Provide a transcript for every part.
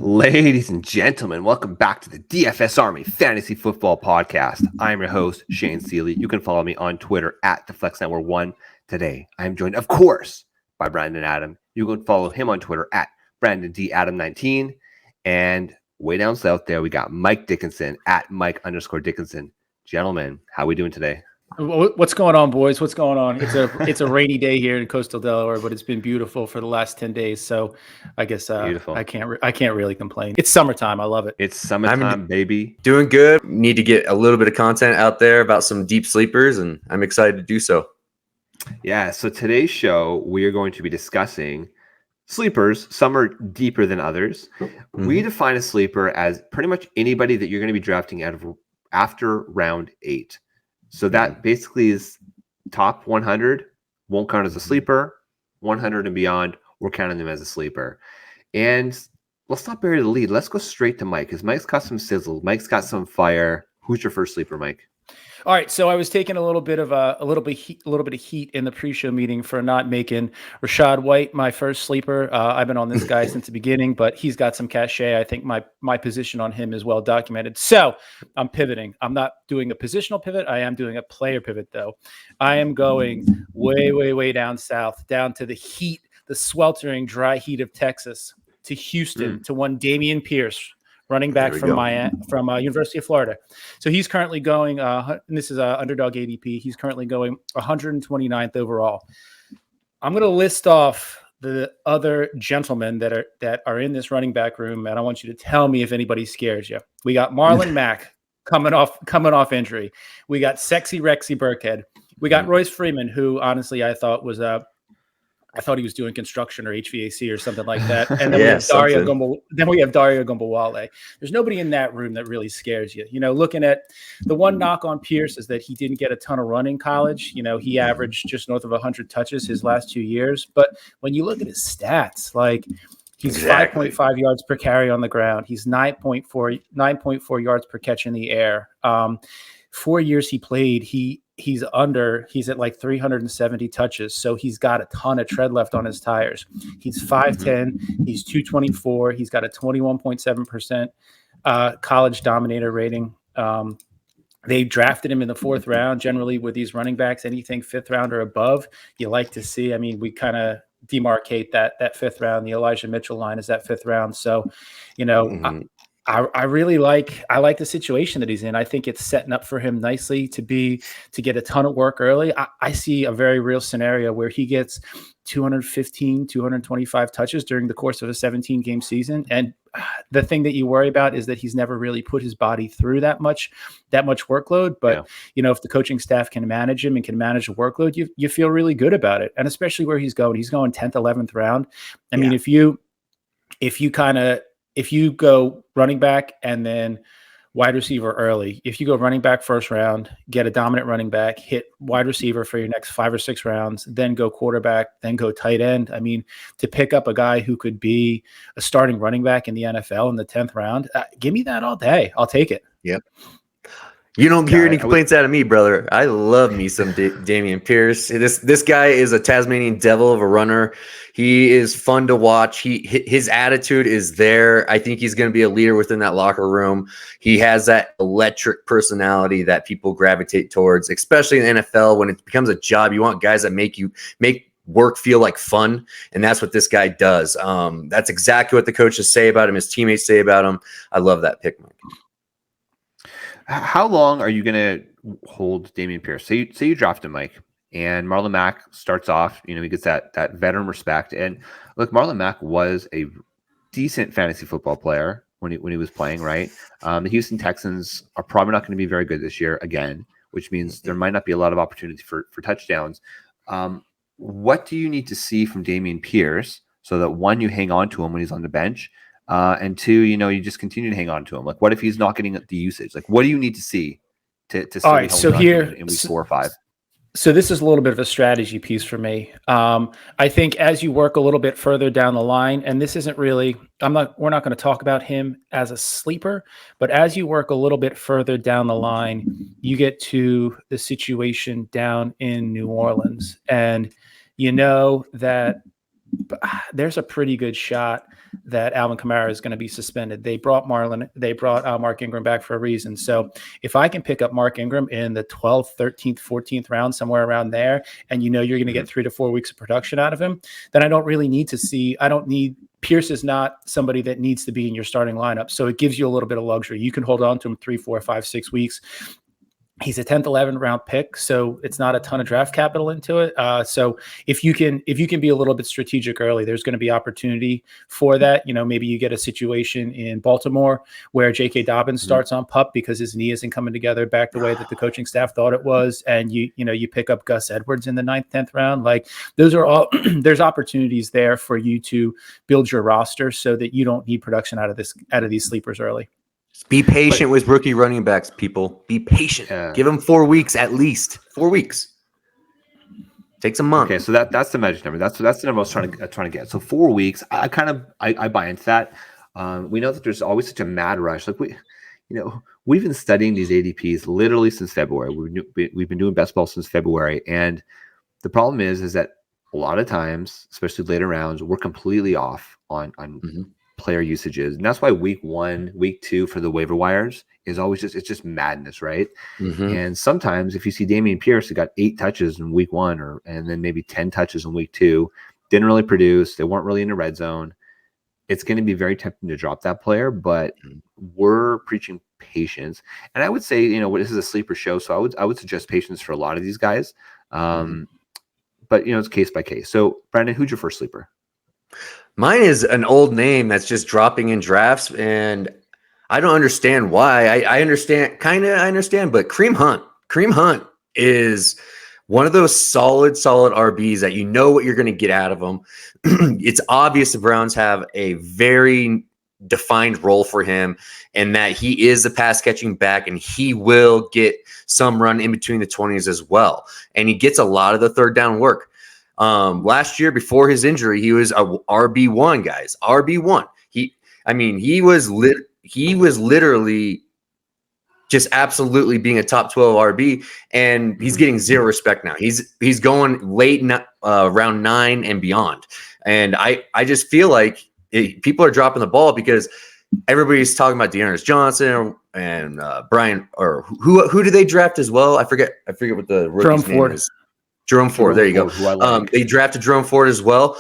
Ladies and gentlemen, welcome back to the DFS Army Fantasy Football Podcast. I'm your host, Shane Seeley. You can follow me on Twitter at TheFlexNetwork1. Today, I am joined, of course, by Brandon Adam. You can follow him on Twitter at BrandonDAdam19. And way down south there, we got Mike Dickinson at Mike_Dickinson. Gentlemen, how are we doing today? What's going on, boys? What's going on? It's a rainy day here in coastal Delaware, but it's been beautiful for the last 10 days. So I guess I can't really complain. It's summertime. I love it. It's summertime, baby. Doing good. Need to get a little bit of content out there about some deep sleepers, and I'm excited to do so. Yeah. So today's show, we are going to be discussing sleepers. Some are deeper than others. Mm-hmm. We define a sleeper as pretty much anybody that you're going to be drafting out of after round 8. So that basically is top 100 won't count as a sleeper. 100 and beyond, we're counting them as a sleeper. And let's not bury the lead. Let's go straight to Mike, because Mike's got some sizzle. Mike's got some fire. Who's your first sleeper, Mike? All right, so I was taking a little bit of heat in the pre-show meeting for not making Rachaad White my first sleeper. I've been on this guy since the beginning, but he's got some cachet. I think my position on him is well documented. So I'm pivoting. I'm not doing a positional pivot. I am doing a player pivot, though. I am going way, way, way down south, down to the heat, the sweltering dry heat of Texas, to Houston, to one Damian Pierce, running back from University of Florida. So he's currently going, and this is Underdog ADP. He's currently going 129th overall. I'm going to list off the other gentlemen that are in this running back room, and I want you to tell me if anybody scares you. We got Marlon Mack coming off injury. We got Sexy Rexy Burkhead. We got Royce Freeman, who honestly I thought he was doing construction or HVAC or something like that. And then we have Dario Gumbawale. There's nobody in that room that really scares you. You know, looking at the one knock on Pierce is that he didn't get a ton of run in college. You know, he averaged just north of 100 touches his last 2 years. But when you look at his stats, like he's 5.5 yards per carry on the ground. He's 9.4 yards per catch in the air. 4 years he played, he's at like 370 touches. So he's got a ton of tread left on his tires. He's 5'10", he's 224. He's got a 21.7% college dominator rating. They drafted him in the 4th round. Generally with these running backs, anything 5th round or above, you like to see. I mean, we kind of demarcate that 5th round. The Elijah Mitchell line is that 5th round. So, you know, I really like the situation that he's in. I think it's setting up for him nicely to get a ton of work early. I see a very real scenario where he gets 215, 225 touches during the course of a 17-game season. And the thing that you worry about is that he's never really put his body through that much workload. But, you know, if the coaching staff can manage him and can manage the workload, you feel really good about it. And especially where he's going 10th, 11th round. I mean, if you go running back and then wide receiver early, if you go running back 1st round, get a dominant running back, hit wide receiver for your next 5 or 6 rounds, then go quarterback, then go tight end. I mean, to pick up a guy who could be a starting running back in the NFL in the 10th round, give me that all day. I'll take it. Yep. You don't hear any complaints out of me, brother. I love me some Damian Pierce. This guy is a Tasmanian devil of a runner. He is fun to watch. His attitude is there. I think he's going to be a leader within that locker room. He has that electric personality that people gravitate towards, especially in the NFL. When it becomes a job, you want guys that make work feel like fun, and that's what this guy does. That's exactly what the coaches say about him, his teammates say about him. I love that pick, Mike. How long are you going to hold Damien Pierce? Say you draft him, Mike, and Marlon Mack starts off, you know, he gets that veteran respect. And look, Marlon Mack was a decent fantasy football player when he was playing, right? The Houston Texans are probably not going to be very good this year again, which means there might not be a lot of opportunity for touchdowns. What do you need to see from Damien Pierce so that, one, you hang on to him when he's on the bench, and 2, you know, you just continue to hang on to him? Like, what if he's not getting the usage? Like, what do you need to see to all right, so here in week 4 or 5? So this is a little bit of a strategy piece for me. I think as you work a little bit further down the line, and this isn't really, we're not going to talk about him as a sleeper, but as you work a little bit further down the line, you get to the situation down in New Orleans, and you know that there's a pretty good shot that Alvin Kamara is going to be suspended. They brought Mark Ingram back for a reason. So if I can pick up Mark Ingram in the 12th, 13th, 14th round, somewhere around there, and you know you're going to get 3 to 4 weeks of production out of him, then I don't really need to see. Pierce is not somebody that needs to be in your starting lineup. So it gives you a little bit of luxury. You can hold on to him 3, 4, 5, 6 weeks. He's a 10th, 11th round pick, so it's not a ton of draft capital into it. So if you can be a little bit strategic early, there's going to be opportunity for that. You know, maybe you get a situation in Baltimore where J.K. Dobbins starts on PUP because his knee isn't coming together back the way that the coaching staff thought it was, and you pick up Gus Edwards in the 9th, 10th round. Like, those are all there's opportunities there for you to build your roster so that you don't need production out of these sleepers early. Be patient with rookie running backs, people. Be patient. Give them 4 weeks at least. 4 weeks. Takes a month. Okay, so that's the magic number. That's the number I was trying to get. So 4 weeks. I buy into that. We know that there's always such a mad rush. Like we've been studying these ADPs literally since February. We've been doing best ball since February, and the problem is that a lot of times, especially later rounds, we're completely off on player usages, and that's why week 1, week 2 for the waiver wires is always just madness, right? And sometimes if you see Damian Pierce, who got 8 touches in week 1, and then maybe 10 touches in week 2, didn't really produce, they weren't really in the red zone, it's going to be very tempting to drop that player. But we're preaching patience, and I would say, this is a sleeper show, so I would suggest patience for a lot of these guys. But it's case by case. So Brandon, who's your first sleeper? Mine is an old name that's just dropping in drafts, and I don't understand why. I understand, but Kareem Hunt is one of those solid RBs that you know what you're going to get out of them. It's obvious the Browns have a very defined role for him, and that he is a pass catching back, and he will get some run in between the 20s as well. And he gets a lot of the third down work. Last year before his injury, he was a RB1, guys. RB1. He was literally just absolutely being a top 12 RB, and he's getting zero respect now. He's going late round 9 and beyond. And I just feel like people are dropping the ball because everybody's talking about Dearness Johnson and Brian, or who do they draft as well? I forget what the rookie's name is. Jerome Ford. There you go. They drafted Jerome Ford as well.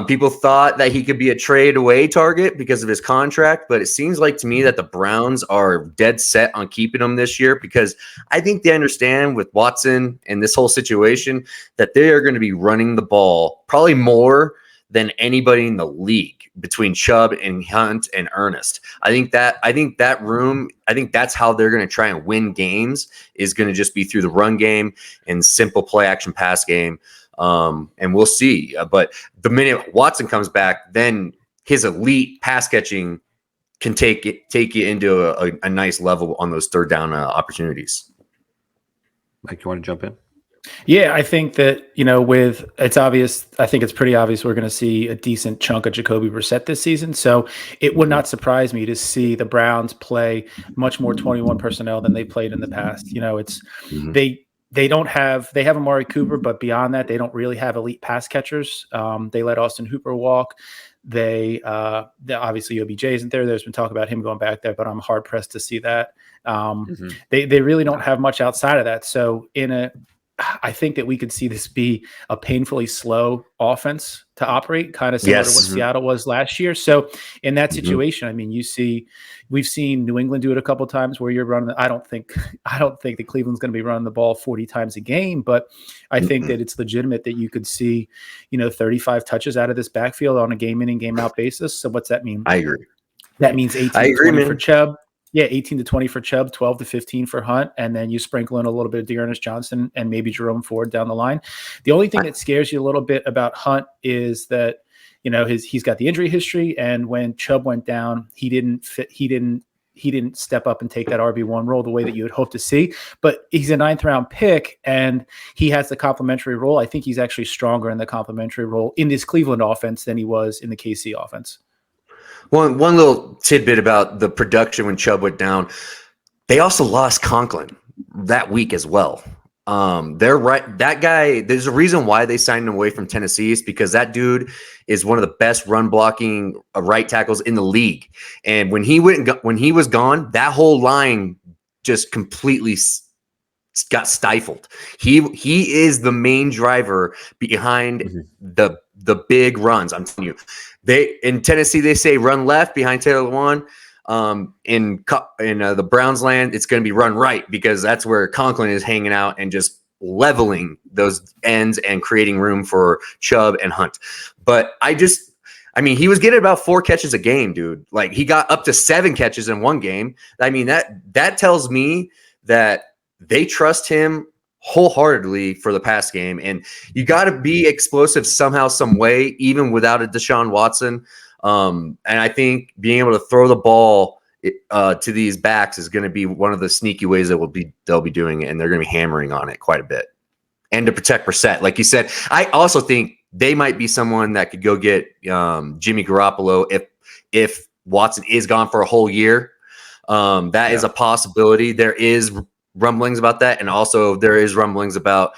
People thought that he could be a trade away target because of his contract, but it seems like to me that the Browns are dead set on keeping him this year, because I think they understand with Watson and this whole situation that they are going to be running the ball probably more than anybody in the league between Chubb and Hunt and Ernest. I think that's how they're going to try and win games, is going to just be through the run game and simple play action pass game. And we'll see. But the minute Watson comes back, then his elite pass catching can take you into a nice level on those third down opportunities. Mike, you want to jump in? Yeah, I think that, it's obvious. I think it's pretty obvious we're going to see a decent chunk of Jacoby Brissett this season. So it would not surprise me to see the Browns play much more 21 personnel than they played in the past. They have Amari Cooper, but beyond that, they don't really have elite pass catchers. They let Austin Hooper walk. They obviously OBJ isn't there. There's been talk about him going back there, but I'm hard pressed to see that. They really don't have much outside of that. So I think that we could see this be a painfully slow offense to operate, kind of similar to what Seattle was last year. So in that situation, I mean, we've seen New England do it a couple of times where you're running. I don't think that Cleveland's going to be running the ball 40 times a game, but I think that it's legitimate that you could see, 35 touches out of this backfield on a game in and game out basis. So what's that mean? I agree. That means 18 to 20 for Chubb. Yeah, 18 to 20 for Chubb, 12 to 15 for Hunt, and then you sprinkle in a little bit of Dearness Johnson and maybe Jerome Ford down the line. The only thing that scares you a little bit about Hunt is that he's got the injury history, and when Chubb went down, he didn't step up and take that RB1 role the way that you would hope to see. But he's a 9th round pick, and he has the complementary role. I think he's actually stronger in the complementary role in this Cleveland offense than he was in the KC offense. One little tidbit about the production when Chubb went down. They also lost Conklin. that week as well. They're right. That guy, there's a reason why they signed him away from Tennessee is because that dude is one of the best run blocking right tackles in the league. And when he was gone, that whole line just completely got stifled. He is the main driver behind the big runs. I'm telling you, in Tennessee they say run left behind Taylor Lewan. In the Browns land, it's going to be run right because that's where Conklin is hanging out and just leveling those ends and creating room for Chubb and Hunt. But I mean, he was getting about 4 catches a game, dude. Like he got up to 7 catches in one game. I mean, that tells me that they trust him wholeheartedly for the pass game. And you got to be explosive somehow, some way, even without a Deshaun Watson. And I think being able to throw the ball to these backs is going to be one of the sneaky ways that they'll be doing it, and they're going to be hammering on it quite a bit. And to protect Brissett, like you said, I also think they might be someone that could go get Jimmy Garoppolo if Watson is gone for a whole year. That is a possibility. There is rumblings about that, and also there is rumblings about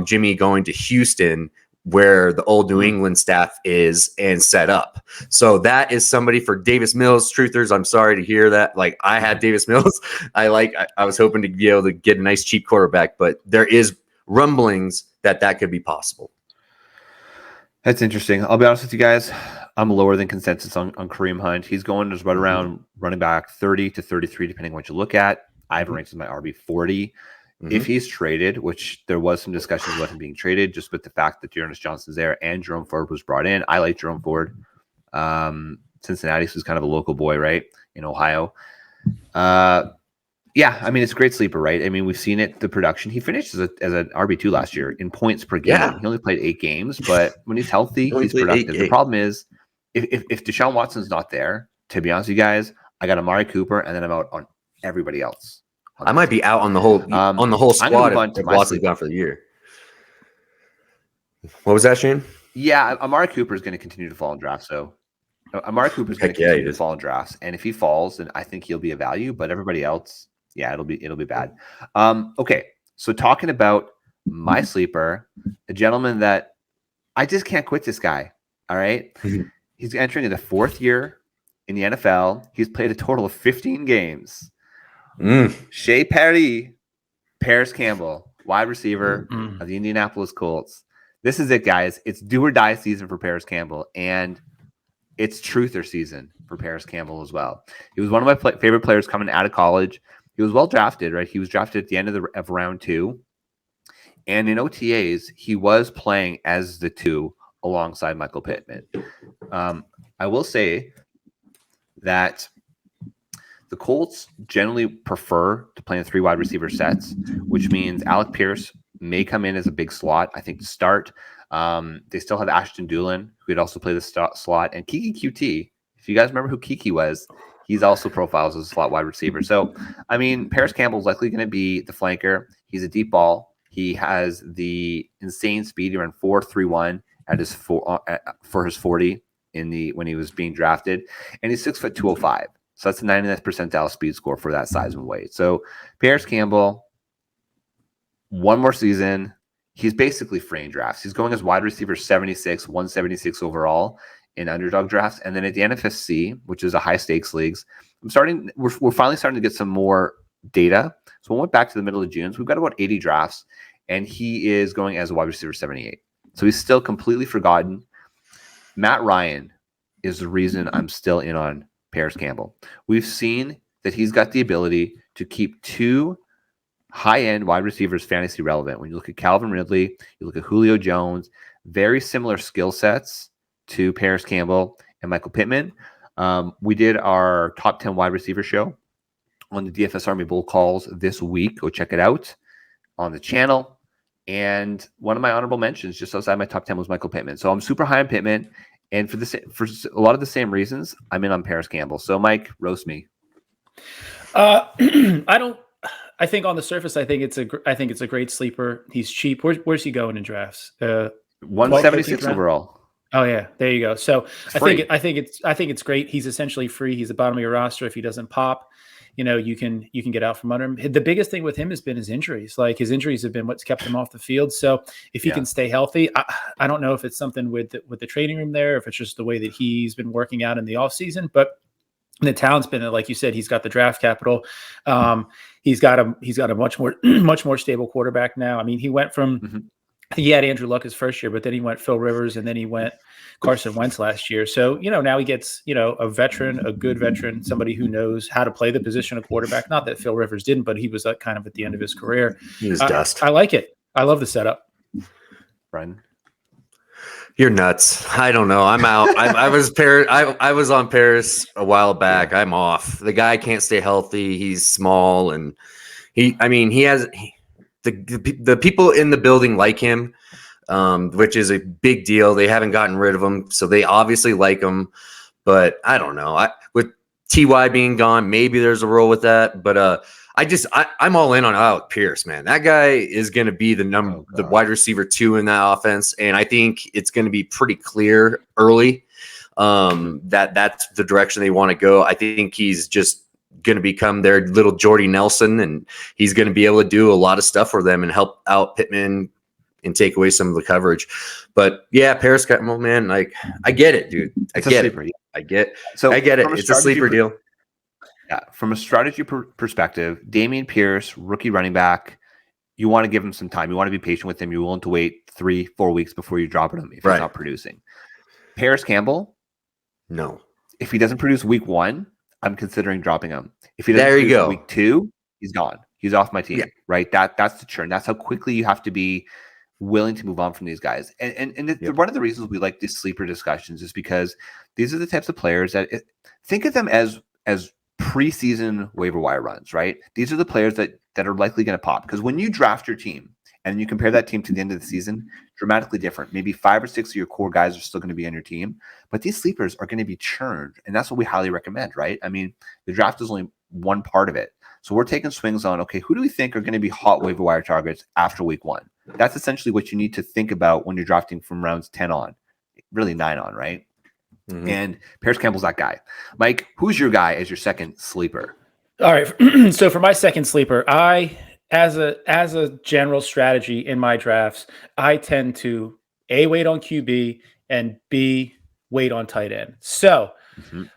Jimmy going to Houston, where the old New England staff is and set up. So that is somebody for Davis Mills truthers. I'm sorry to hear that. Like I had Davis Mills. I was hoping to be able to get a nice cheap quarterback, but there is rumblings that could be possible. That's interesting. I'll be honest with you guys. I'm lower than consensus on Kareem Hunt. He's going to right around running back 30 to 33, depending on what you look at. I've ranked as my RB 40. If he's traded, which there was some discussions about him being traded, just with the fact that Dearness Johnson's there and Jerome Ford was brought in. I like Jerome Ford. Cincinnati was kind of a local boy, right, in Ohio. Yeah, I mean, it's a great sleeper, right? I mean, we've seen it, the production. He finished as an RB2 last year in points per game. Yeah. He only played 8 games, but when he's healthy, he's productive. The problem is, if Deshaun Watson's not there, to be honest with you guys, I got Amari Cooper, and then I'm out on everybody else. I might be out on the whole squad if Watson's gone for the year. What was that, Shane? Yeah, Amari Cooper is going to continue to fall in drafts. So Amari Cooper is going to continue to fall in drafts, and if he falls, then I think he'll be a value. But everybody else, yeah, it'll be bad. Okay, so talking about my sleeper, a gentleman that I just can't quit this guy. All right, he's entering the 4th year in the NFL. He's played a total of 15 games. Shay Paris Campbell, wide receiver of the Indianapolis Colts. This is it, guys. It's do or die season for Paris Campbell, and it's truther season for Paris Campbell as well. He was one of my favorite players coming out of college. He was well drafted, right? He was drafted at the end of round 2, and in OTAs, he was playing as the 2 alongside Michael Pittman. I will say that the Colts generally prefer to play in 3 wide receiver sets, which means Alec Pierce may come in as a big slot, I think, to start. They still have Ashton Dulin, who could also play the slot, and Kiki QT. If you guys remember who Kiki was, he's also profiles as a slot wide receiver. So, I mean, Paris Campbell is likely going to be the flanker. He's a deep ball. He has the insane speed. He ran 4.31 at his for his 40 when he was being drafted, and he's 6 foot 205. So that's a 99th percentile speed score for that size and weight. So Paris Campbell, one more season, he's basically free in drafts. He's going as wide receiver 76, 176 overall in Underdog drafts. And then at the NFSC, which is a high stakes leagues, we're finally starting to get some more data. So we went back to the middle of June. So we've got about 80 drafts, and he is going as a wide receiver 78. So he's still completely forgotten. Matt Ryan is the reason I'm still in on Paris Campbell. We've seen that he's got the ability to keep 2 high-end wide receivers fantasy relevant. When you look at Calvin Ridley, you look at Julio Jones, very similar skill sets to Paris Campbell and Michael Pittman. We did our top 10 wide receiver show on the DFS Army Bull calls this week. Go check it out on the channel. And one of my honorable mentions just outside my top 10 was Michael Pittman. So I'm super high on Pittman. And for a lot of the same reasons, I'm in on Paris Campbell. So, Mike, roast me. I think on the surface, I think it's a great sleeper. He's cheap. Where's he going in drafts? 176 overall. Oh yeah, there you go. So I think it's great. He's essentially free. He's the bottom of your roster if he doesn't pop. you can get out from under him. The biggest thing with him has been his injuries. Like his injuries have been what's kept him off the field. So if he can stay healthy, I don't know if it's something with the training room there, if it's just the way that he's been working out in the offseason, but the talent's been, like you said, he's got the draft capital. He's got a much more stable quarterback now. I mean, he went from he had Andrew Luck his first year, but then he went Phil Rivers, and then he went Carson Wentz last year. So, now he gets, a veteran, a good veteran, somebody who knows how to play the position of quarterback. Not that Phil Rivers didn't, but he was kind of at the end of his career. He was dust. I like it. I love the setup. Brian? You're nuts. I don't know. I'm out. I was on Paris a while back. I'm off. The guy can't stay healthy. He's small, and he has the people in the building like him, which is a big deal. They haven't gotten rid of him, so they obviously like him. But I don't know. With TY being gone, maybe there's a role with that. But I'm all in on Alec Pierce, man. That guy is going to be the wide receiver 2 in that offense, and I think it's going to be pretty clear early that that's the direction they want to go. I think he's just going to become their little Jordy Nelson, and he's going to be able to do a lot of stuff for them and help out Pittman and take away some of the coverage. But yeah, Paris Campbell, man, like I get it, dude. I get it. I get it. It's a sleeper deal. Yeah, from a strategy perspective, Damian Pierce, rookie running back, you want to give him some time. You want to be patient with him. You're willing to wait 3-4 weeks before you drop him if he's not producing. Paris Campbell, no. If he doesn't produce week 1, I'm considering dropping him. If he doesn't produce week 2, he's gone. He's off my team, right? That's the churn. That's how quickly you have to be willing to move on from these guys. And one of the reasons we like these sleeper discussions is because these are the types of players that think of them as preseason waiver wire runs, right? These are the players that are likely going to pop, because when you draft your team and you compare that team to the end of the season, dramatically different. Maybe 5 or 6 of your core guys are still going to be on your team, but these sleepers are going to be churned, and that's what we highly recommend, right? I mean, the draft is only one part of it. So we're taking swings on, okay, who do we think are going to be hot waiver wire targets after week 1? That's essentially what you need to think about when you're drafting from rounds 10 on, really 9 on, right? Mm-hmm. And Paris Campbell's that guy. Mike, who's your guy as your second sleeper? All right. So for my second sleeper, as a general strategy in my drafts, I tend to A, wait on QB, and B, wait on tight end. So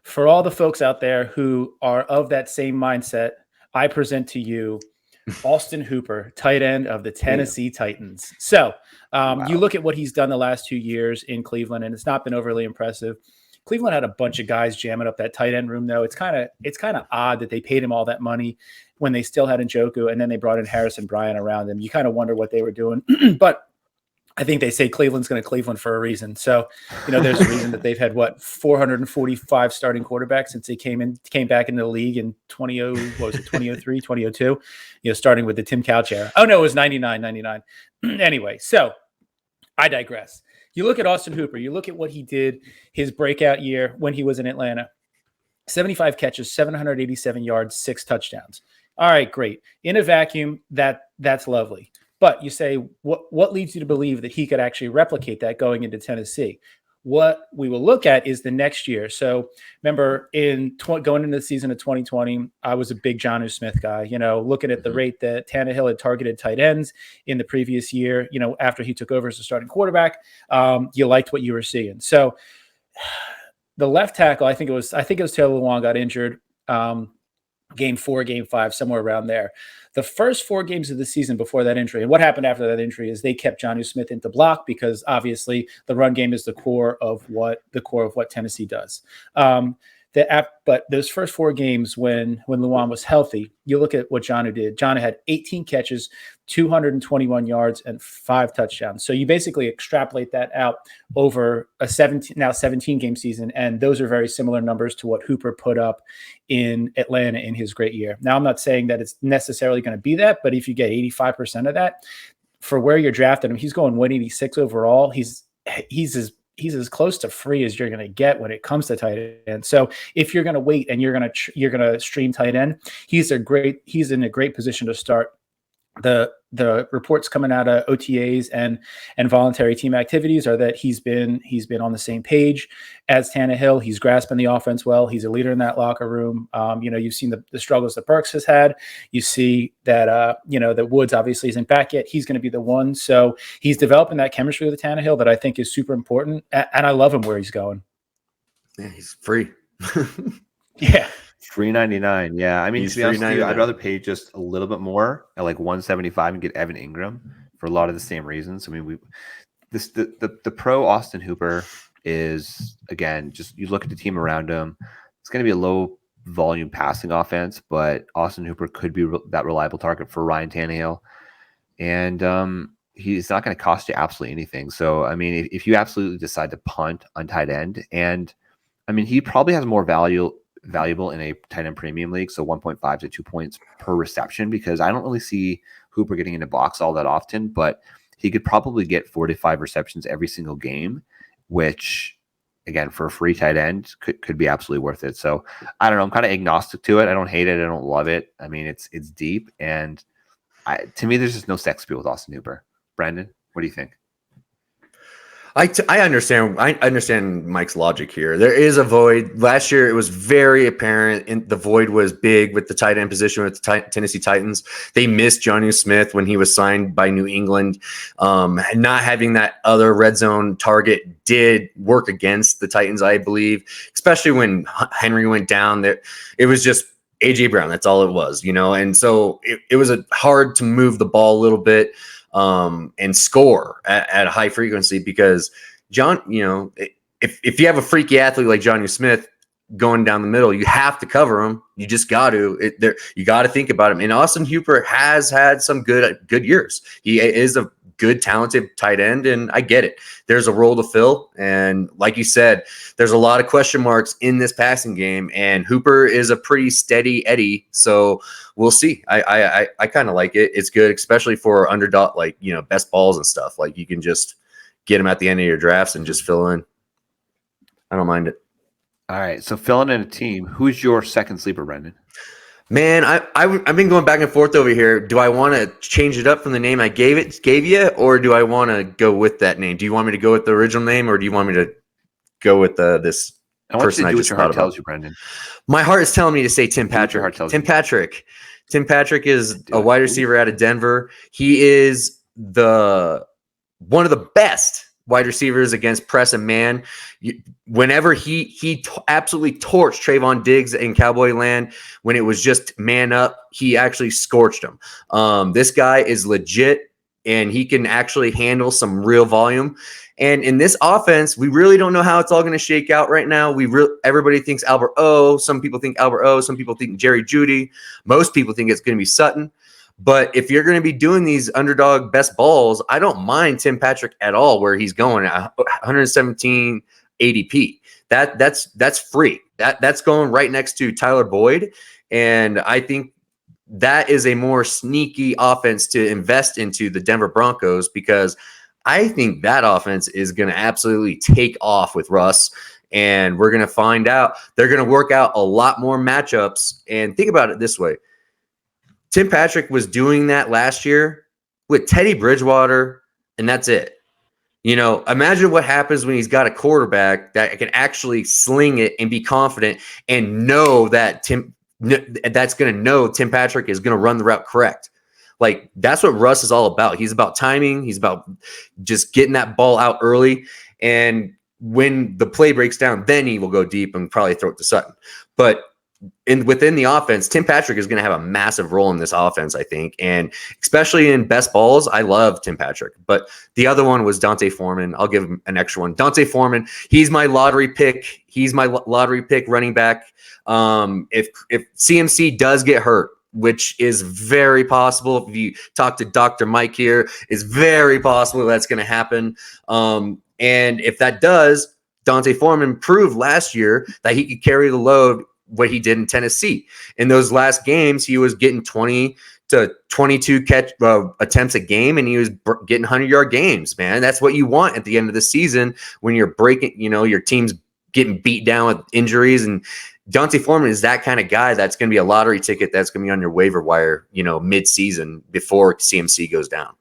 for all the folks out there who are of that same mindset, I present to you Austin Hooper, tight end of the Tennessee Titans. So you look at what he's done the last 2 years in Cleveland, and it's not been overly impressive. Cleveland had a bunch of guys jamming up that tight end room, though. It's kind of odd that they paid him all that money when they still had Njoku, and then they brought in Harrison Bryant around him. You kind of wonder what they were doing. But I think they say Cleveland's going to Cleveland for a reason. So, there's a reason that they've had 445 starting quarterbacks since they came back into the league in 2003, 2002, starting with the Tim Couch era. Oh no, it was 99. Anyway, so I digress. You look at Austin Hooper, you look at what he did his breakout year when he was in Atlanta. 75 catches, 787 yards, 6 touchdowns. All right, great. In a vacuum, that's lovely. But you say, what leads you to believe that he could actually replicate that going into Tennessee? What we will look at is the next year. So remember, going into the season of 2020, I was a big Jonnu Smith guy, looking at the rate that Tannehill had targeted tight ends in the previous year, after he took over as a starting quarterback, you liked what you were seeing. So the left tackle, I think it was Taylor Lewan got injured. Game 4, game 5, somewhere around there. The first 4 games of the season before that injury, and what happened after that injury is they kept Jonnu Smith into block, because obviously the run game is the core of what Tennessee does. But those first 4 games when Lewan was healthy, you look at what Jonnu did. Jonnu had 18 catches, 221 yards, and 5 touchdowns. So you basically extrapolate that out over a 17-game season, and those are very similar numbers to what Hooper put up in Atlanta in his great year. Now, I'm not saying that it's necessarily going to be that, but if you get 85% of that, for where you're drafting him, he's going 186 overall. He's as close to free as you're going to get when it comes to tight end. So if you're going to wait and you're going to stream tight end, he's in a great position to start the reports coming out of OTAs and voluntary team activities are that he's been on the same page as Tannehill. He's grasping the offense well. He's a leader in that locker room. You've seen the struggles that Burks has had. You see that that Woods obviously isn't back yet. He's going to be the one. So he's developing that chemistry with Tannehill that I think is super important. And I love him where he's going. Yeah, he's free. Yeah. $399. Yeah, I mean, He's to be honest with you, $3.99. I'd rather pay just a little bit more at like 175 and get Evan Ingram for a lot of the same reasons. I mean, the pro Austin Hooper is, again, just you look at the team around him. It's going to be a low volume passing offense, but Austin Hooper could be that reliable target for Ryan Tannehill, and he's not going to cost you absolutely anything. So, I mean, if you absolutely decide to punt on tight end, and I mean, he probably has more valuable in a tight end premium league, so 1.5 to 2 points per reception, because I don't really see Hooper getting into box all that often, but he could probably get 4 to 5 receptions every single game, which again, for a free tight end could be absolutely worth it. So I don't know, I'm kind of agnostic to it. I don't hate it, I don't love it. I mean, it's deep, and to me there's just no sex appeal with Austin Hooper. Brandon, what do you think? I understand Mike's logic here. There is a void. Last year, it was very apparent, and the void was big with the tight end position with the Tennessee Titans. They missed Jonnu Smith when he was signed by New England. Not having that other red zone target did work against the Titans, I believe, especially when Henry went down. There, it was just AJ Brown. That's all it was, And so it was hard to move the ball a little bit. And score at a high frequency, because John, if you have a freaky athlete like Jonnu Smith going down the middle, you have to cover him. You just got to. You got to think about him. And Austin Hooper has had some good years. He is a good, talented tight end, and I get it. There's a role to fill, and like you said, there's a lot of question marks in this passing game, and Hooper is a pretty steady Eddie, so we'll see. I kind of like it. It's good, especially for underdog, like, best balls and stuff. Like, you can just get them at the end of your drafts and just fill in. I don't mind it. All right, so filling in a team, who's your second sleeper, Brendan? Man, I've been going back and forth over here. Do I want to change it up from the name I gave you, or do I want to go with that name? Do you want me to go with the original name, or do you want me to go with this person I just thought about? You, Brendan. My heart is telling me to say Tim Patrick. Tim Patrick is a wide receiver out of Denver. He is one of the best wide receivers against press and man. Whenever he absolutely torched Trayvon Diggs in Cowboy land, when it was just man up, he actually scorched him. This guy is legit, and he can actually handle some real volume. And in this offense, we really don't know how it's all going to shake out right now. Everybody thinks Albert O. Some people think Albert O. Some people think Jerry Jeudy. Most people think it's going to be Sutton. But if you're going to be doing these underdog best balls, I don't mind Tim Patrick at all where he's going at 117 ADP. That's free. That's going right next to Tyler Boyd. And I think that is a more sneaky offense to invest into the Denver Broncos, because I think that offense is going to absolutely take off with Russ. And we're going to find out. They're going to work out a lot more matchups. And think about it this way. Tim Patrick was doing that last year with Teddy Bridgewater, and that's it. Imagine what happens when he's got a quarterback that can actually sling it and be confident and know that Tim Patrick is going to run the route correct. Like, that's what Russ is all about. He's about timing. He's about just getting that ball out early. And when the play breaks down, then he will go deep and probably throw it to Sutton. But within the offense, Tim Patrick is going to have a massive role in this offense, I think. And especially in best balls, I love Tim Patrick. But the other one was Dante Foreman. I'll give him an extra one. Dante Foreman, he's my lottery pick. He's my lottery pick running back. If CMC does get hurt, which is very possible, if you talk to Dr. Mike here, it's very possible that's going to happen. And if that does, Dante Foreman proved last year that he could carry the load, what he did in Tennessee. In those last games, he was getting 20 to 22 attempts a game, and he was getting 100-yard games, man. That's what you want at the end of the season when you're breaking, your team's getting beat down with injuries. And Dante Foreman is that kind of guy that's going to be a lottery ticket that's going to be on your waiver wire, mid-season before CMC goes down.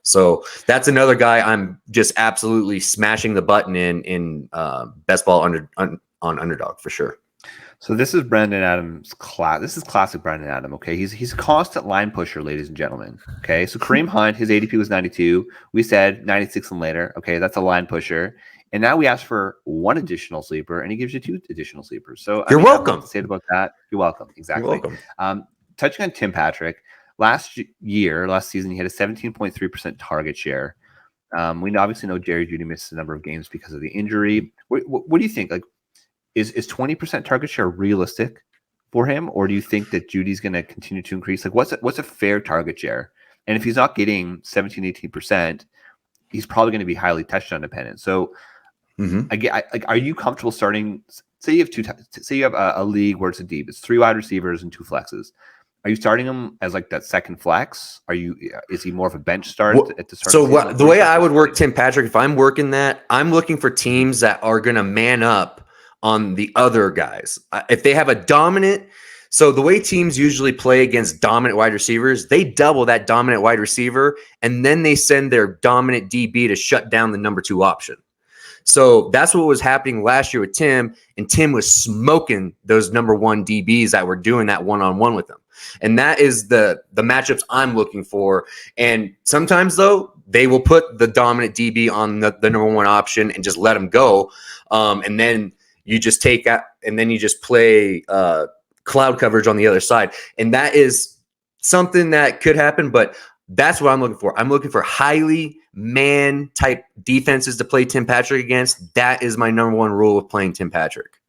So that's another guy I'm just absolutely smashing the button in best ball on Underdog for sure. So this is Brandon Adams' class. This is classic Brandon Adams. Okay, he's a constant line pusher, ladies and gentlemen. Okay, so Kareem Hunt, his ADP was 92. We said 96 and later. Okay, that's a line pusher. And now we asked for one additional sleeper, and he gives you two additional sleepers. So you're welcome. To say about that, you're welcome. Exactly. You're welcome. Touching on Tim Patrick, last season, he had a 17.3% target share. We obviously know Jerry Jeudy missed a number of games because of the injury. What do you think? Like, is 20% target share realistic for him, or do you think that Judy's going to continue to increase? Like, what's a fair target share? And if he's not getting 17, 18%, he's probably going to be highly touchdown dependent. So, again, are you comfortable starting? Say you have a league where it's a deep, it's 3 wide receivers and 2 flexes. Are you starting him as like that second flex? Is he more of a bench start at the start? So the way I would work Tim Patrick, if I'm working that, I'm looking for teams that are going to man up on the other guys. If they have a dominant, so the way teams usually play against dominant wide receivers, they double that dominant wide receiver, and then they send their dominant DB to shut down the number 2 option. So that's what was happening last year with Tim, and Tim was smoking those number 1 DBs that were doing that one-on-one with him. And that is the matchups I'm looking for. And sometimes, though, they will put the dominant DB on the number 1 option and just let him go. And then you just take out, and then you just play cloud coverage on the other side. And that is something that could happen, but that's what I'm looking for. I'm looking for highly man type defenses to play Tim Patrick against. That is my number 1 rule of playing Tim Patrick.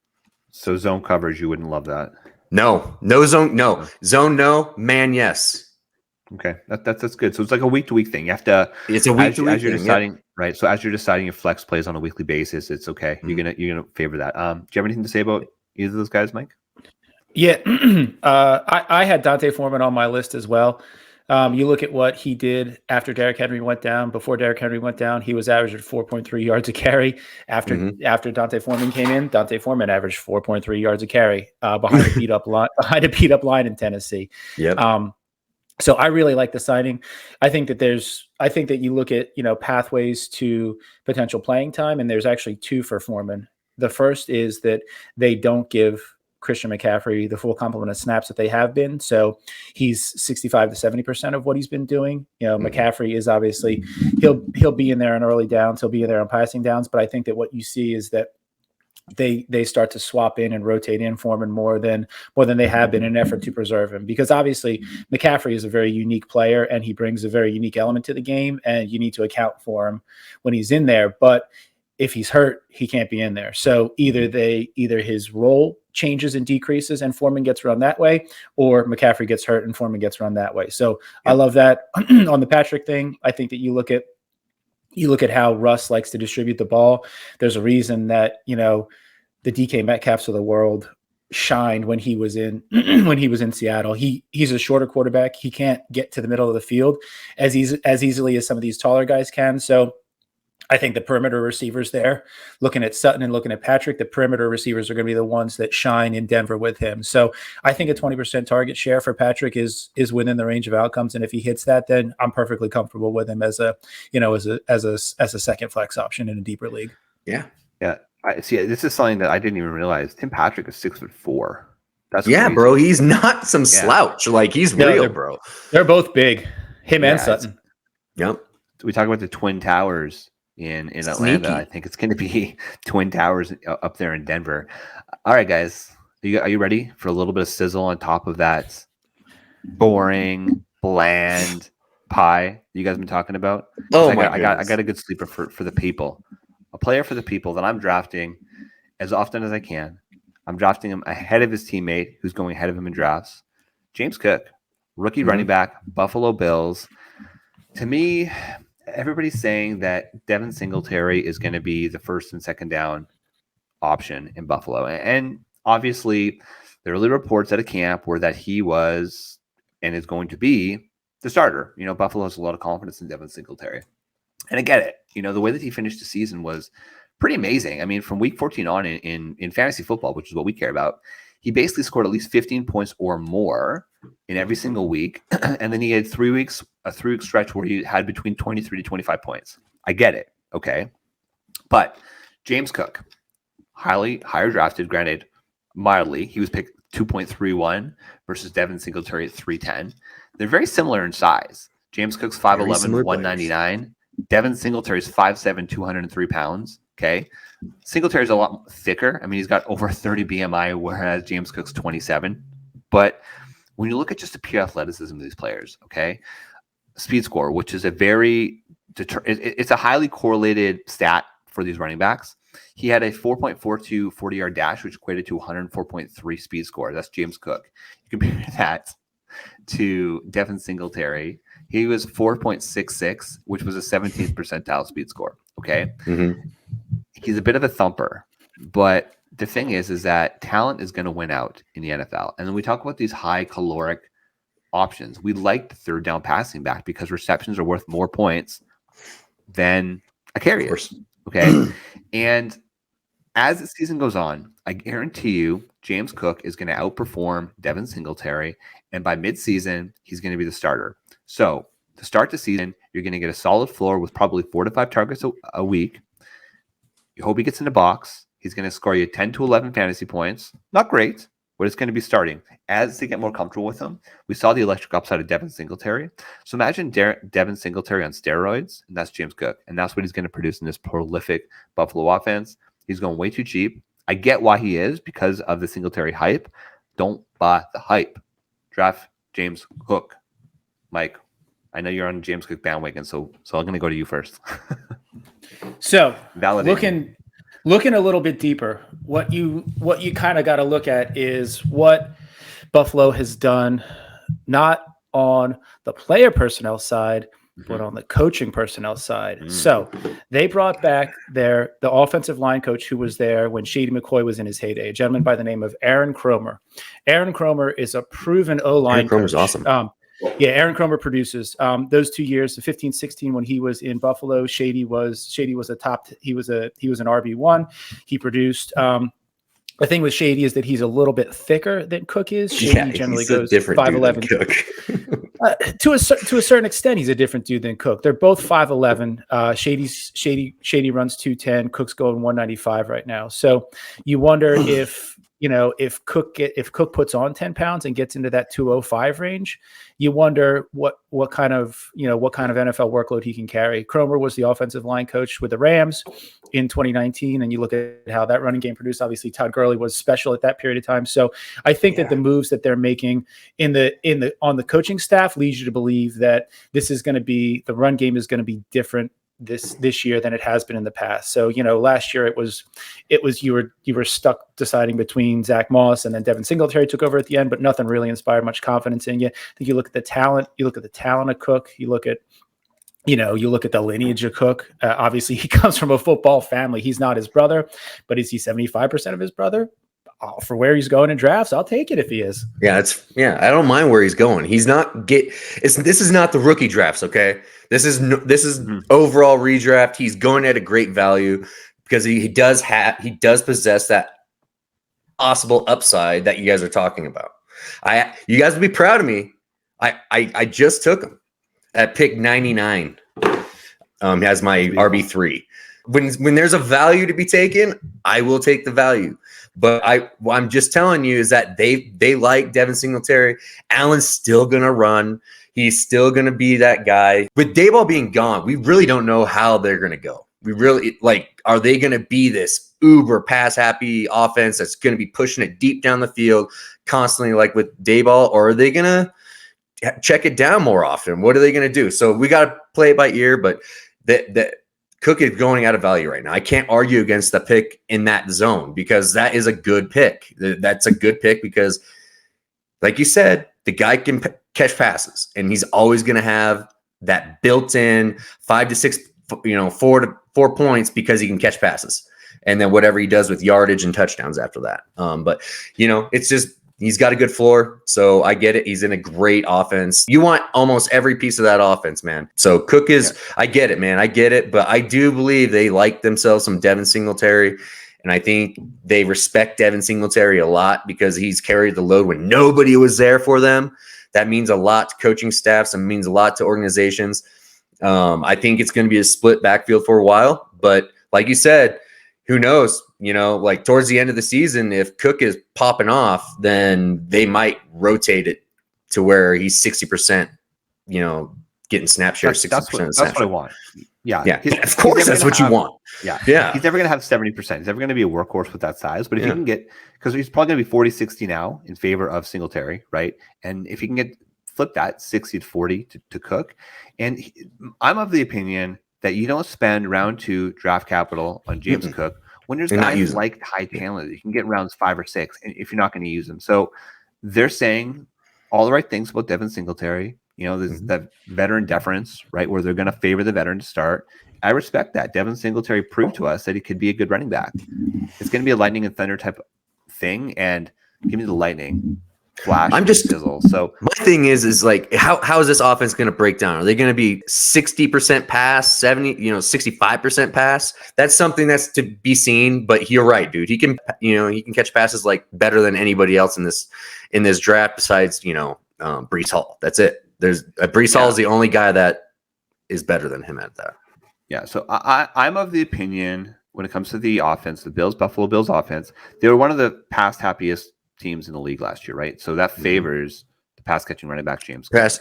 So zone coverage, you wouldn't love that. No zone. No zone. No man. Yes. Okay. That's good. So it's like a week to week thing. You have to, it's a week to week as you're thing, deciding, right? So as you're deciding your flex plays on a weekly basis, it's okay. You're going to favor that. Do you have anything to say about either of those guys, Mike? Yeah. I had Dante Foreman on my list as well. You look at what he did after Derrick Henry went down. Before Derrick Henry went down, he was averaging 4.3 yards a carry. After Dante Foreman came in, Dante Foreman averaged 4.3 yards a carry behind a beat up line in Tennessee. Yep. So I really like the signing. I think that you look at, pathways to potential playing time, and there's actually 2 for Foreman. The first is that they don't give Christian McCaffrey the full complement of snaps that they have been. So he's 65 to 70% of what he's been doing. McCaffrey is obviously he'll be in there on early downs. He'll be in there on passing downs. But I think that what you see is that they start to swap in and rotate in Foreman more than they have been in an effort to preserve him, because obviously McCaffrey is a very unique player and he brings a very unique element to the game, and you need to account for him when he's in there. But if he's hurt, he can't be in there. So either his role changes and decreases and Foreman gets run that way, or McCaffrey gets hurt and Foreman gets run that way. So I love that. On the Patrick thing, I think that you look at how Russ likes to distribute the ball. There's a reason that, the DK Metcalfs of the world shined when he was in Seattle. He's a shorter quarterback. He can't get to the middle of the field as easily as some of these taller guys can. So I think the perimeter receivers there, looking at Sutton and looking at Patrick, the perimeter receivers are going to be the ones that shine in Denver with him. So I think a 20% target share for Patrick is within the range of outcomes. And if he hits that, then I'm perfectly comfortable with him as a second flex option in a deeper league. Yeah. Yeah. I see. This is something that I didn't even realize. Tim Patrick is 6'4". That's crazy. Bro. He's not some slouch. Like he's real, bro. They're both big. Him and Sutton. Yep. We talk about the Twin Towers in Atlanta. I think it's going to be Twin Towers up there in Denver. All right, guys, are you ready for a little bit of sizzle on top of that boring, bland pie you guys have been talking about? Oh I got a good sleeper for the people, a player for the people that I'm drafting as often as I can. I'm drafting him ahead of his teammate who's going ahead of him in drafts. James Cook, rookie running back, Buffalo Bills. To me, everybody's saying that Devon Singletary is going to be the first and second down option in Buffalo. And obviously, the early reports at a camp were that he was and is going to be the starter. Buffalo has a lot of confidence in Devon Singletary. And I get it. The way that he finished the season was pretty amazing. I mean, from week 14 on in fantasy football, which is what we care about, he basically scored at least 15 points or more in every single week. And then he had a 3-week stretch where he had between 23 to 25 points. I get it. Okay. But James Cook, higher drafted, granted, mildly. He was picked 2.31 versus Devon Singletary at 310. They're very similar in size. James Cook's 5'11", 199. Devon Singletary's 5'7", 203 pounds. Okay. Singletary's a lot thicker. I mean, he's got over 30 BMI, whereas James Cook's 27. But when you look at just the pure athleticism of these players, okay, speed score, which is it's a highly correlated stat for these running backs. He had a 4.42 40-yard dash, which equated to 104.3 speed score. That's James Cook. You compare that to Devon Singletary. He was 4.66, which was a 17th percentile speed score. Okay. Mm-hmm. He's a bit of a thumper, but the thing is that talent is going to win out in the NFL. And then we talk about these high caloric options. We like the third down passing back because receptions are worth more points than a carry. Okay. And as the season goes on, I guarantee you James Cook is going to outperform Devon Singletary. And by midseason, he's going to be the starter. So to start the season, you're going to get a solid floor with probably 4 to 5 targets a week. You hope he gets in the box. He's going to score you 10 to 11 fantasy points. Not great, but it's going to be starting. As they get more comfortable with him, we saw the electric upside of Devon Singletary. So imagine Devon Singletary on steroids, and that's James Cook. And that's what he's going to produce in this prolific Buffalo offense. He's going way too cheap. I get why he is because of the Singletary hype. Don't buy the hype. Draft James Cook. Mike, I know you're on James Cook bandwagon, so I'm going to go to you first. So looking a little bit deeper, what you kind of got to look at is what Buffalo has done, not on the player personnel side, but on the coaching personnel side. So they brought back the offensive line coach who was there when Shady McCoy was in his heyday, a gentleman by the name of Aaron Kromer. A Kromer is a proven O-line coach. Kromer's awesome. Yeah, Aaron Kromer produces those 2 years, the 15-16 when he was in Buffalo. Shady was an RB1. He produced. The thing with Shady is that he's a little bit thicker than Cook is. Shady generally goes 5'11". To a certain extent, he's a different dude than Cook. They're both 5'11". Shady runs 210. Cook's going 195 right now. So you wonder if Cook puts on 10 pounds and gets into that 205 range, you wonder what kind of NFL workload he can carry. Kromer was the offensive line coach with the Rams in 2019, and you look at how that running game produced. Obviously, Todd Gurley was special at that period of time. So I think that the moves that they're making on the coaching staff leads you to believe that the run game is going to be different this year than it has been in the past. So, last year it was you were stuck deciding between Zach Moss and then Devon Singletary took over at the end, but nothing really inspired much confidence in you. I think you look at the talent of Cook, you look at the lineage of Cook. Obviously he comes from a football family. He's not his brother, but is he 75% of his brother? For where he's going in drafts, I'll take it if he is. Yeah, I don't mind where he's going. He's not this is not the rookie drafts, okay? This is overall redraft. He's going at a great value because he does possess that possible upside that you guys are talking about. You guys would be proud of me. I just took him at pick 99 as my RB3. When there's a value to be taken, I will take the value. But what I'm just telling you is that they like Devon Singletary. Allen's still going to run. He's still going to be that guy. With Daboll being gone, we really don't know how they're going to go. We really are they going to be this uber pass happy offense that's going to be pushing it deep down the field constantly like with Daboll, or are they going to check it down more often? What are they going to do? So we got to play it by ear, but that Cook is going out of value right now. I can't argue against the pick in that zone because that is a good pick. That's a good pick because, like you said, the guy can catch passes, and he's always going to have that built-in 5 to 6, 4 points because he can catch passes, and then whatever he does with yardage and touchdowns after that. But it's just He's got a good floor, so I get it. He's in a great offense. You want almost every piece of that offense, man. So Cook is, I get it, man. I get it. But I do believe they like themselves some Devon Singletary. And I think they respect Devon Singletary a lot because he's carried the load when nobody was there for them. That means a lot to coaching staffs and means a lot to organizations. I think it's going to be a split backfield for a while. But like you said, who knows? You know, like towards the end of the season, if Cook is popping off, then they might rotate it to where he's 60%, you know, getting snap share, 60% of snap share. That's what I want. Yeah. Yeah. Of course, that's what you want. Yeah. Yeah. He's never going to have 70%. He's never going to be a workhorse with that size. But if you can get, because he's probably going to be 40-60 now in favor of Singletary, right? And if you can flip that 60-40 to Cook. And I'm of the opinion that you don't spend round 2 draft capital on James Cook when there's guys like high talent that you can get rounds 5 or 6, and if you're not going to use them. So they're saying all the right things about Devon Singletary. You know, there's that veteran deference, right, where they're going to favor the veteran to start. I respect that. Devon Singletary proved to us that he could be a good running back. It's going to be a lightning and thunder type thing, and give me the lightning flash. I'm just sizzle. So my thing is like how is this offense going to break down? Are they going to be 60% pass, 70, 65% pass? That's something that's to be seen. But you're right, dude. He can catch passes like better than anybody else in this draft besides Breece Hall. That's it. There's Breece Hall is the only guy that is better than him at that. Yeah. So I'm of the opinion when it comes to the offense, the Buffalo Bills offense, they were one of the past happiest teams in the league last year, right? So that favors the pass catching running back James Cook.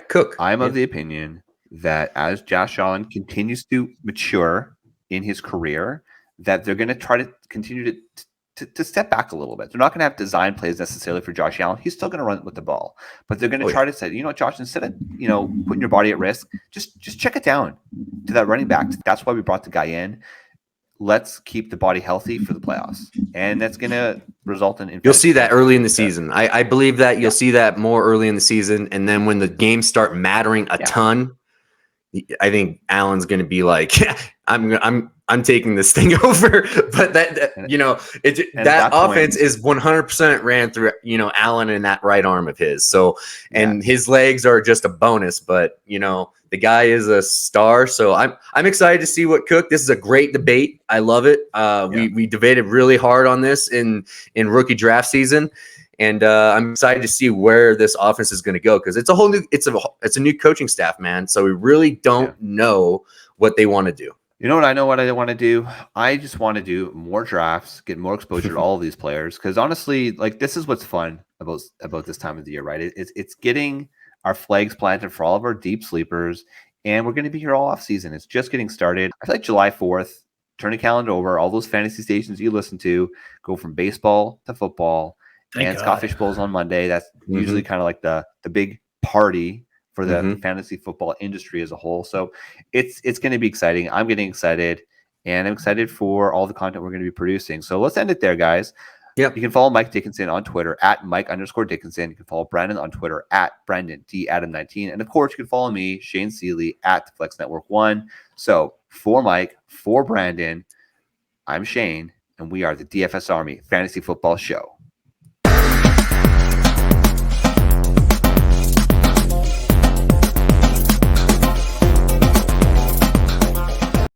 Cook. I'm of the opinion that as Josh Allen continues to mature in his career, that they're going to try to continue to step back a little bit. They're not going to have design plays necessarily for Josh Allen. He's still going to run with the ball, but they're going to try to say, you know what, Josh, instead of putting your body at risk, just check it down to that running back. That's why we brought the guy in. Let's keep the body healthy for the playoffs. And that's going to result in you'll see that early in the season. I believe that you'll see that more early in the season. And then when the games start mattering a ton, I think Allen's going to be like, I'm taking this thing over. But that offense is 100% ran through, Allen and that right arm of his. So, and his legs are just a bonus, but the guy is a star. So I'm excited to see what Cook. This is a great debate. I love it. We debated really hard on this in rookie draft season. And I'm excited to see where this offense is going to go because it's a whole new, it's a new coaching staff, man. So we really don't know what they want to do. You know what I know what I want to do? I just want to do more drafts, get more exposure to all of these players. Because honestly, like this is what's fun about this time of the year, right? It's getting our flags planted for all of our deep sleepers, and we're going to be here all off season. It's just getting started. I feel like July 4th, turn the calendar over. All those fantasy stations you listen to go from baseball to football. And Scott Fish Bowl's on Monday. That's usually kind of like the big party for the fantasy football industry as a whole. So it's going to be exciting. I'm getting excited, and I'm excited for all the content we're going to be producing. So let's end it there, guys. Yep. You can follow Mike Dickinson on Twitter at Mike_Dickinson. You can follow Brandon on Twitter at Brandon D Adam19. And of course, you can follow me, Shane Seeley, at Flex Network 1. So for Mike, for Brandon, I'm Shane, and we are the DFS Army Fantasy Football Show.